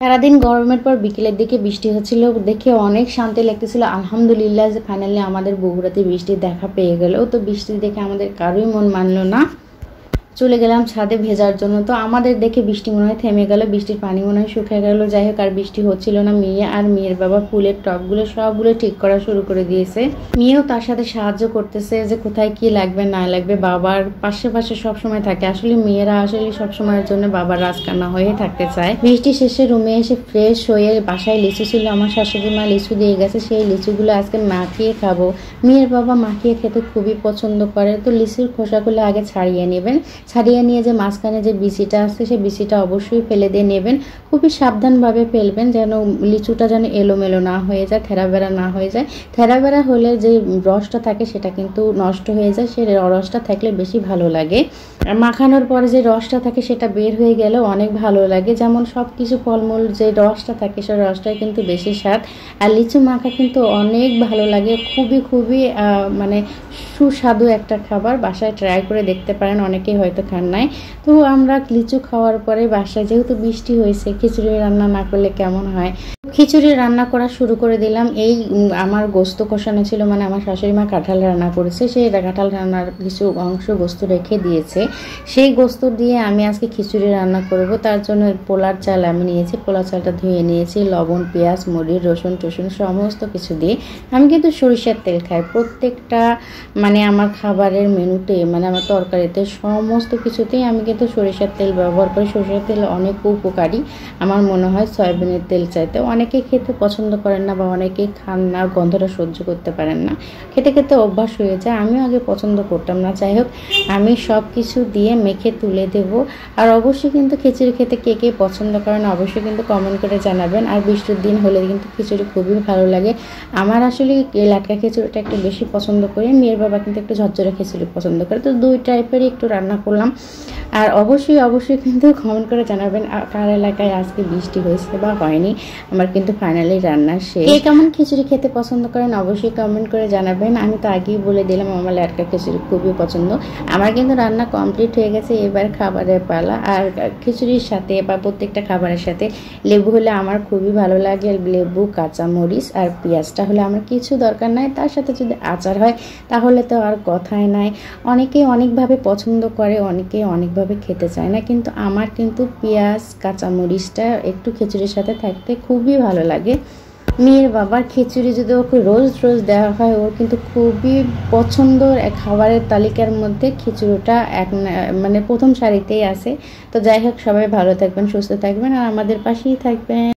সারাদিন গরমের পর বিকেলের দিকে বৃষ্টি হচ্ছিল দেখে অনেক শান্তি লাগতেছিল। আলহামদুলিল্লাহ যে ফাইনালি আমাদের বগুড়াতে বৃষ্টির দেখা পেয়ে গেল। তো বৃষ্টি দেখে আমাদের কারোই মন মানলো না, চলে গেলাম ছাদে ভেজার জন্য। তো আমাদের দেখে বৃষ্টি মনে হয় থেমে গেল, বৃষ্টির পানি মনে হয় শুকিয়ে গেল। যাই হোক, আর বৃষ্টি হচ্ছিল না। মেয়ে আর মেয়ের বাবা ফুলের টবগুলো সবগুলো ঠিক করা শুরু করে দিয়েছে। মেয়েও তার সাথে সাহায্য করতেছে যে কোথায় কি লাগবে না লাগবে, বাবার পাশে পাশে সবসময় থাকে। আসলে মেয়েরা আসলে সবসময়ের জন্য বাবার রাজকান্না হয়ে থাকতে চায়। বৃষ্টি শেষে রুমে এসে ফ্রেশ হয়ে, বাসায় লিচু ছিল, আমার শাশুড়ি মা লিচু দিয়ে গেছে, সেই লিচুগুলো আজকে মাখিয়ে খাবো। মেয়ের বাবা মাখিয়ে খেতে খুবই পছন্দ করে। তো লিচুর খোসাগুলো আগে ছাড়িয়ে নেবেন, ছাড়িয়ে নিয়ে যে মাঝখানে যে বিচিটা আছে সেই বিচিটা অবশ্যই ফেলে দিয়ে নেবেন। খুবই সাবধানভাবে ফেলবেন যেন লিচুটা যেন এলোমেলো না হয়ে যায়, থেরাবেড়া না হয়ে যায়। থেরাবেড়া হলে যে রসটা থাকে সেটা কিন্তু নষ্ট হয়ে যায়, সেই রসটা থাকলে বেশি ভালো লাগে। মাখানোর পরে যে রসটা থাকে সেটা বের হয়ে গেলে অনেক ভালো লাগে। যেমন সব কিছু ফলমূল যে রসটা থাকে সেই রসটাই কিন্তু বেশি স্বাদ। আর লিচু মাখা কিন্তু অনেক ভালো লাগে, খুবই খুবই মানে সুস্বাদু একটা খাবার। বাসায় ট্রাই করে দেখতে পারেন, অনেকেই হয়তো খান নাই। তো আমরা লিচু খাওয়ার পরে বাসায় যেহেতু বৃষ্টি হয়েছে, খিচুড়ি রান্না না করলে কেমন হয়, খিচুড়ি রান্না করা শুরু করে দিলাম। এই আমার গোস্ত কষানো ছিল, মানে আমার শাশুড়ি মা কাঁঠাল রান্না করেছে, সেই কাঁঠাল রান্নার কিছু অংশ গোস্ত রেখে দিয়েছে। সেই গোস্ত দিয়ে আমি আজকে খিচুড়ি রান্না করব। তার জন্য পোলার চাল আমি নিয়েছি, পোলার চালটা ধুয়ে নিয়েছি, লবণ, পেঁয়াজ, মরিচ, রসুন টসুন সমস্ত কিছু দিয়ে। আমি কিন্তু সরিষার তেল খাই প্রত্যেকটা, মানে আমার খাবারের মেনুতে, মানে আমার তরকারিতে সমস্ত কিছুতেই আমি কিন্তু সরিষার তেল ব্যবহার করি। সরিষার তেল অনেক উপকারী আমার মনে হয় সয়াবিনের তেল চাইতে। অনেকে খেতে পছন্দ করেন না বা অনেকে খান না, গন্ধটা সহ্য করতে পারেন না, খেতে খেতে অভ্যাস হয়ে যায়। আমিও আগে পছন্দ করতাম না। যাই হোক, আমি সব কিছু দিয়ে মেখে তুলে দেব। আর অবশ্যই কিন্তু খিচুড়ি খেতে কে কে পছন্দ করেন অবশ্যই কিন্তু কমেন্ট করে জানাবেন। আর বৃষ্টির দিন হলে কিন্তু খিচুড়ি খুবই ভালো লাগে। আমার আসলে লাটকা খিচুড়িটা একটু বেশি পছন্দ করি, মেয়ের বাবা কিন্তু একটু ঝরঝরে খিচুড়ি পছন্দ করে। তো দুই টাইপেরই একটু রান্না করলাম। আর অবশ্যই কিন্তু কমেন্ট করে জানাবেন কার এলাকায় আজকে বৃষ্টি হয়েছে বা হয়নি। আমার কিন্তু ফাইনালি রান্না শেষ। কে কেমন খিচুড়ি খেতে পছন্দ করেন অবশ্যই কমেন্ট করে জানাবেন। আমি তো আগেই বলে দিলাম আমার লাটকা খিচুড়ি খুবই পছন্দ। আমার কিন্তু রান্না কমপ্লিট হয়ে গেছে, এবার খাবারের পালা। আর খিচুড়ির সাথে বা প্রত্যেকটা খাবারের সাথে লেবু হলে আমার খুবই ভালো লাগে। লেবু, কাঁচামরিচ আর পেঁয়াজটা হলে আমার কিছু দরকার নাই। তার সাথে যদি আচার হয় তাহলে তো আর কথাই নাই। অনেকেই অনেকভাবে পছন্দ করে, অনেকেই অনেকভাবে খেতে চায় না, কিন্তু আমার কিন্তু পেঁয়াজ, কাঁচামরিচটা একটু খিচুড়ির সাথে থাকতে খুবই ভালো লাগে। মেয়ের বাবার খিচুড়ি যদি ওকে রোজ রোজ দেওয়া হয়, ওর কিন্তু খুবই পছন্দের খাবারের তালিকার মধ্যে খিচুড়িটা মানে প্রথম সারিতেই আছে। তো যাই হোক, সবাই ভালো থাকবেন, সুস্থ থাকবেন আর আমাদের পাশেই থাকবেন।